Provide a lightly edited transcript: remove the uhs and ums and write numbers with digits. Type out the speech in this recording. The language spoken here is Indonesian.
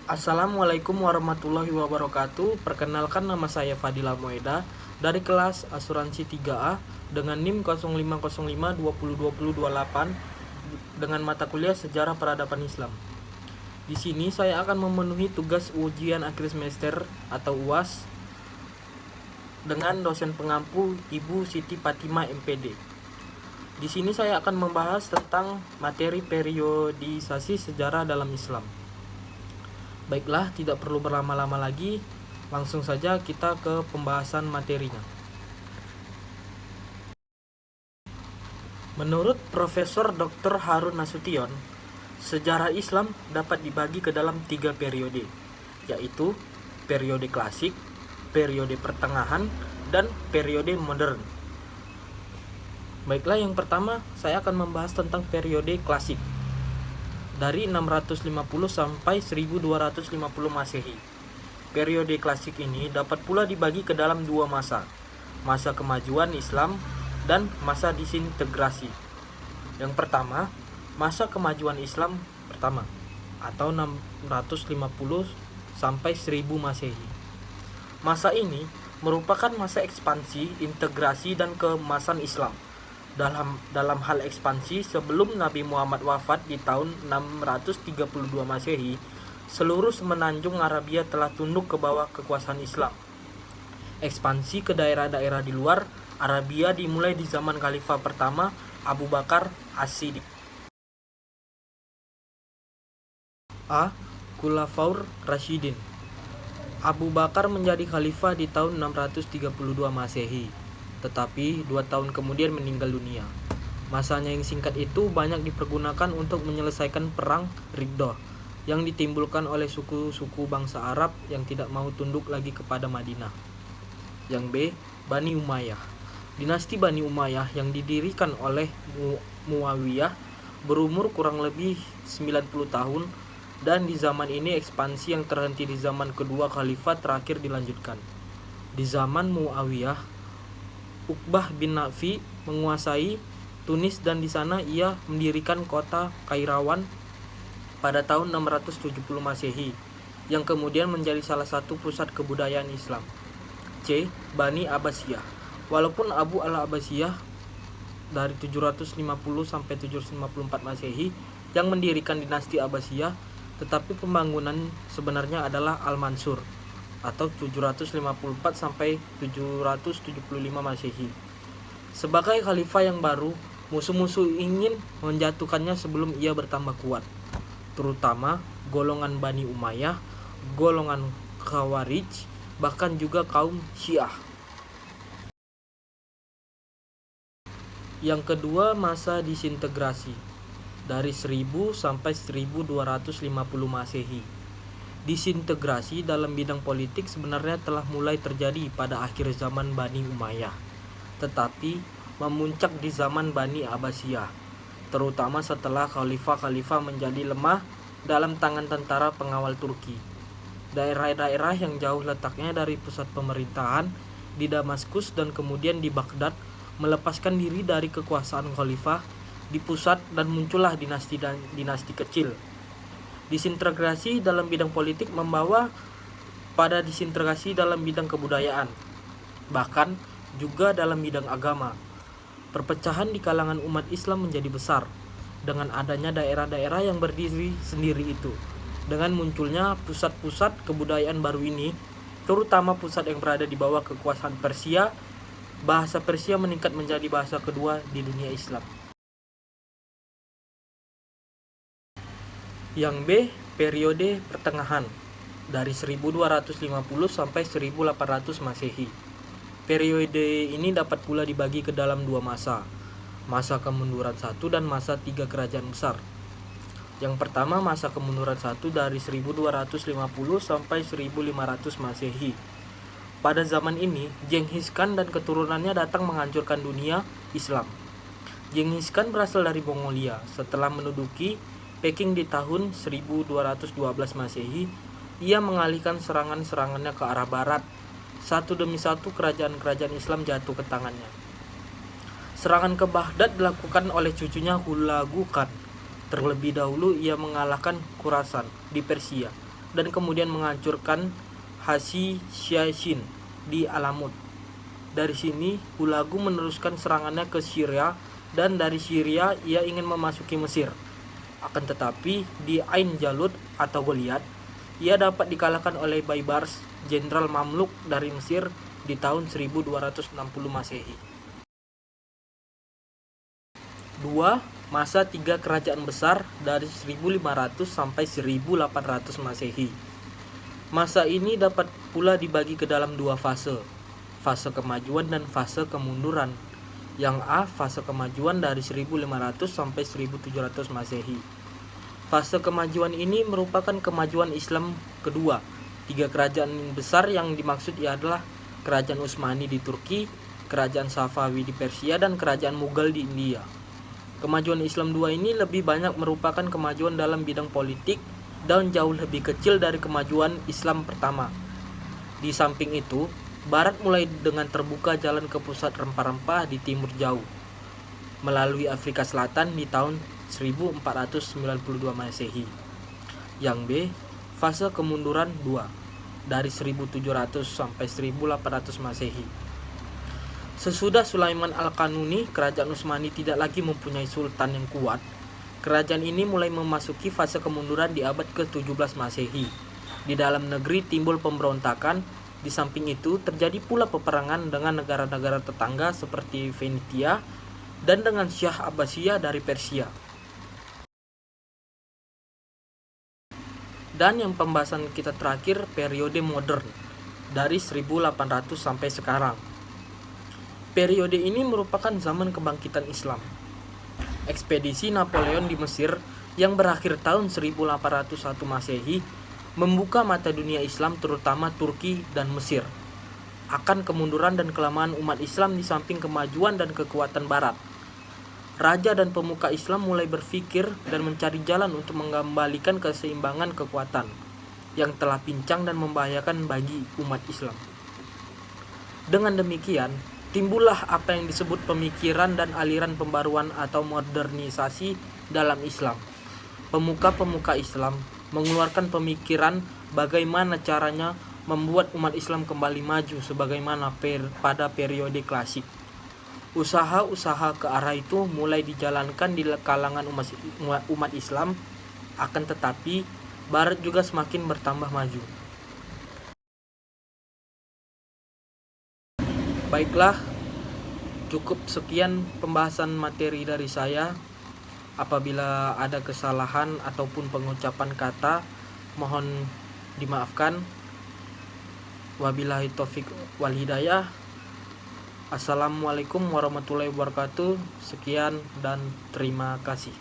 Assalamualaikum warahmatullahi wabarakatuh. Perkenalkan, nama saya Fadila Moeda dari kelas Asuransi 3A dengan NIM 0505202028 dengan mata kuliah Sejarah Peradaban Islam. Di sini saya akan memenuhi tugas ujian akhir semester atau UAS dengan dosen pengampu Ibu Siti Fatimah MPD. Di sini saya akan membahas tentang materi periodisasi sejarah dalam Islam. Baiklah, tidak perlu berlama-lama lagi, langsung saja kita ke pembahasan materinya. Menurut Profesor Dr. Harun Nasution, sejarah Islam dapat dibagi ke dalam 3 periode, yaitu periode klasik, periode pertengahan, dan periode modern. Baiklah, yang pertama saya akan membahas tentang periode klasik. Dari 650 sampai 1250 Masehi. Periode klasik ini dapat pula dibagi ke dalam 2 masa. Masa kemajuan Islam dan masa disintegrasi. Yang pertama, masa kemajuan Islam pertama atau 650 sampai 1000 Masehi. Masa ini merupakan masa ekspansi, integrasi, dan keemasan Islam. Dalam hal ekspansi, sebelum Nabi Muhammad wafat di tahun 632 Masehi, seluruh semenanjung Arabia telah tunduk ke bawah kekuasaan Islam. Ekspansi ke daerah-daerah di luar Arabia dimulai di zaman Khalifah pertama Abu Bakar As-Siddiq. Khulafaur Rasyidin. Abu Bakar menjadi khalifah di tahun 632 Masehi, tetapi 2 tahun kemudian meninggal dunia. Masanya yang singkat itu banyak dipergunakan untuk menyelesaikan perang Riddah yang ditimbulkan oleh suku-suku bangsa Arab yang tidak mau tunduk lagi kepada Madinah. Yang B. Bani Umayyah. Dinasti Bani Umayyah yang didirikan oleh Muawiyah berumur kurang lebih 90 tahun, dan di zaman ini ekspansi yang terhenti di zaman kedua khalifah terakhir dilanjutkan. Di zaman Muawiyah, Uqbah bin Nafi menguasai Tunis dan di sana ia mendirikan kota Kairawan pada tahun 670 Masehi yang kemudian menjadi salah satu pusat kebudayaan Islam. C. Bani Abbasiyah. Walaupun Abu al-Abbasiyah dari 750 sampai 754 Masehi yang mendirikan dinasti Abbasiyah, tetapi pembangunan sebenarnya adalah Al-Mansur atau 754 sampai 775 Masehi. Sebagai khalifah yang baru, musuh-musuh ingin menjatuhkannya sebelum ia bertambah kuat, terutama golongan Bani Umayyah, golongan Khawarij, bahkan juga kaum Syiah. Yang kedua, masa disintegrasi dari 1000 sampai 1250 Masehi. Disintegrasi dalam bidang politik sebenarnya telah mulai terjadi pada akhir zaman Bani Umayyah, tetapi memuncak di zaman Bani Abbasiyah, terutama setelah khalifah-khalifah menjadi lemah dalam tangan tentara pengawal Turki. Daerah-daerah yang jauh letaknya dari pusat pemerintahan di Damaskus dan kemudian di Baghdad melepaskan diri dari kekuasaan khalifah di pusat dan muncullah dinasti kecil. Disintegrasi dalam bidang politik membawa pada disintegrasi dalam bidang kebudayaan, bahkan juga dalam bidang agama. Perpecahan di kalangan umat Islam menjadi besar dengan adanya daerah-daerah yang berdiri sendiri itu. Dengan munculnya pusat-pusat kebudayaan baru ini, terutama pusat yang berada di bawah kekuasaan Persia, bahasa Persia meningkat menjadi bahasa kedua di dunia Islam. Yang B. Periode pertengahan dari 1250 sampai 1800 Masehi. Periode ini dapat pula dibagi ke dalam 2 masa. Masa kemunduran 1 dan masa 3 kerajaan besar. Yang pertama, masa kemunduran 1 dari 1250 sampai 1500 Masehi. Pada zaman ini, Genghis Khan dan keturunannya datang menghancurkan dunia Islam. Genghis Khan berasal dari Mongolia. Setelah menduduki Peking di tahun 1212 Masehi, ia mengalihkan serangan-serangannya ke arah barat. Satu demi satu kerajaan-kerajaan Islam jatuh ke tangannya. Serangan ke Baghdad dilakukan oleh cucunya Hulagu Khan. Terlebih dahulu ia mengalahkan Khurasan di Persia dan kemudian menghancurkan Hashishashin di Alamut. Dari sini Hulagu meneruskan serangannya ke Syria, dan dari Syria ia ingin memasuki Mesir. Akan tetapi di Ain Jalut atau Goliat, ia dapat dikalahkan oleh Baybars, jenderal Mamluk dari Mesir di tahun 1260 Masehi. 2. Masa tiga kerajaan besar dari 1500 sampai 1800 Masehi. Masa ini dapat pula dibagi ke dalam dua fase kemajuan dan fase kemunduran. Yang A, fase kemajuan dari 1500 sampai 1700 Masehi. Fase kemajuan ini merupakan kemajuan Islam kedua. Tiga kerajaan besar yang dimaksud adalah Kerajaan Utsmani di Turki, Kerajaan Safawi di Persia, dan Kerajaan Mughal di India. Kemajuan Islam II ini lebih banyak merupakan kemajuan dalam bidang politik dan jauh lebih kecil dari kemajuan Islam pertama. Di samping itu, Barat mulai dengan terbuka jalan ke pusat rempah-rempah di timur jauh, melalui Afrika Selatan di tahun 1492 Masehi. Yang B, fase kemunduran 2, dari 1700 sampai 1800 Masehi. Sesudah Sulaiman Al-Kanuni, Kerajaan Utsmani tidak lagi mempunyai sultan yang kuat. Kerajaan ini mulai memasuki fase kemunduran di abad ke-17 Masehi. Di dalam negeri timbul pemberontakan. Di samping itu terjadi pula peperangan dengan negara-negara tetangga seperti Venetia dan dengan Syah Abbasiyah dari Persia. Dan yang pembahasan kita terakhir, periode modern dari 1800 sampai sekarang. Periode ini merupakan zaman kebangkitan Islam. Ekspedisi Napoleon di Mesir yang berakhir tahun 1801 Masehi membuka mata dunia Islam, terutama Turki dan Mesir, akan kemunduran dan kelemahan umat Islam di samping kemajuan dan kekuatan Barat. Raja dan pemuka Islam mulai berpikir dan mencari jalan untuk mengembalikan keseimbangan kekuatan yang telah pincang dan membahayakan bagi umat Islam. Dengan demikian, timbullah apa yang disebut pemikiran dan aliran pembaruan atau modernisasi dalam Islam. Pemuka-pemuka Islam mengeluarkan pemikiran bagaimana caranya membuat umat Islam kembali maju sebagaimana pada periode klasik. Usaha-usaha ke arah itu mulai dijalankan di kalangan umat Islam, akan tetapi Barat juga semakin bertambah maju. Baiklah, cukup sekian pembahasan materi dari saya. Apabila ada kesalahan ataupun pengucapan kata, mohon dimaafkan. Wabillahi taufik wal hidayah. Assalamualaikum warahmatullahi wabarakatuh. Sekian dan terima kasih.